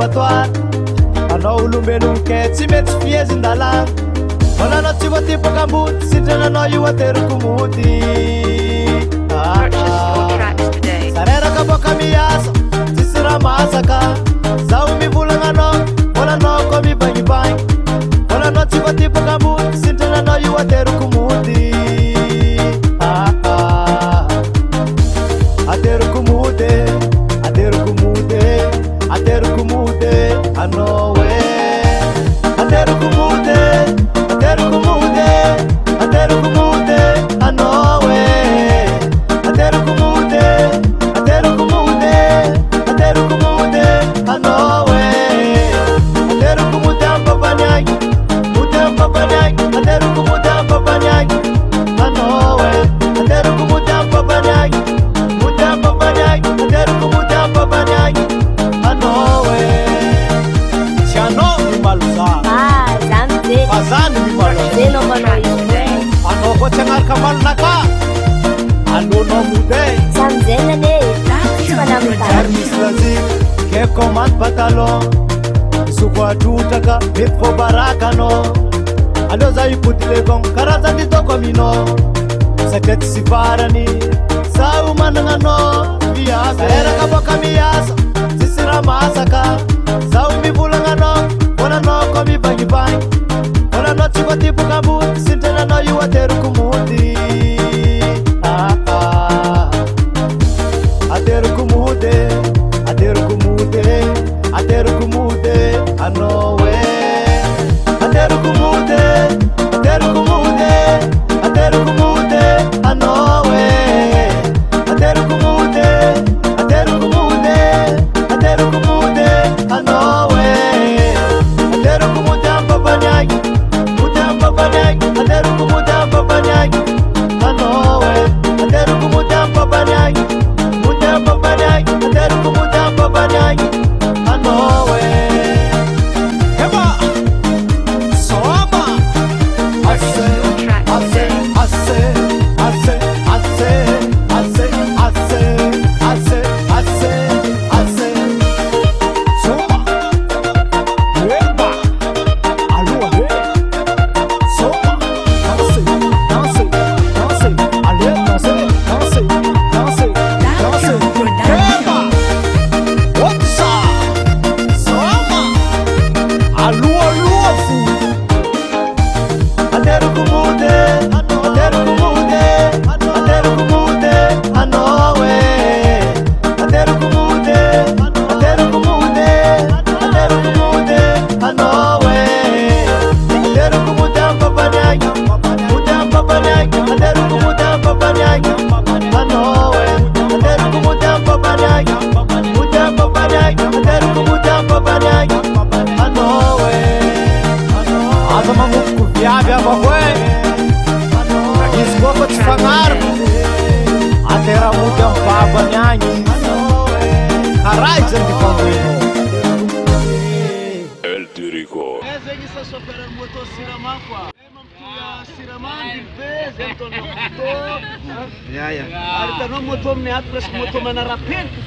abattoir anao olombelogno ke tsy mety fiezin-dalagna volanao tsy voatipaka ambody sindrananao io ateriko mody sareraka boka miasa tsisy raha masaka zaho mivolagna anao volanao ko mibagnibagny volanao tsy voatipaka ambody sindrananao io ateriko mody ateriko mody ateriko mody ateriko mody anao ateriko mody ateriko mody ateriko mody anao ateriko mody ateriko mody ateriko mody anao ateriko mody ampapanyai mody ampapanyai ateriko mody ampapanyai anao ateriko mody ampapanyai mody ampapanyai ateriko mody ampapanyai anao tsy anao mimalozà zany anao koa tsy agnaraka malonaka alonao mody ary misy lazika ke commande pantalon isoko atrotraka mety fô baraka anao aleo za ipotilegogno karazany hitako aminao satria tsy sy farany zaho managna anao miasa eraka boka miasa tsisy raha masaka zaho mivolagna anao volanao ko mibagnibagny volanao tsy voatipaka ambody sindrananao io ateriko mody ateriko mody ateriko mody ateriko mody anao ateriko mody ateriko mody ateriko mody anao ateriko mody ateriko mody ateriko mody anao ateriko mody ampapanyai mody ampapanyai ateriko mody ampapanyai anao ateriko mody ampapanyai mody ampapanyai ateriko mody ampapanyai anao eba soma ase ase ase ase ase ase ase ase ase ase soma eba alô soma danse danse danse allez danse danse danse danse eba otsa soma alô alô fu ateriko mody ateriko mody ateriko mody anao ateriko mody ateriko mody ateriko mody anao ateriko mody ampapanyai mody ampapanyai ateriko mody ampapanyai anao ateriko mody ampapanyai mody ampapanyai ateriko mody ampapanyai anao aza mamoko viavy avakoe izy koa fa tsy fagnariko atera mody amivavany agny karaha izy zany difangoenao El Dirico. Zegny isa chauffeur moto siramamy koa mampitovy siramamy be zay ataonao moto ary hitanao moto amin'ny ato presque moto manara-peniko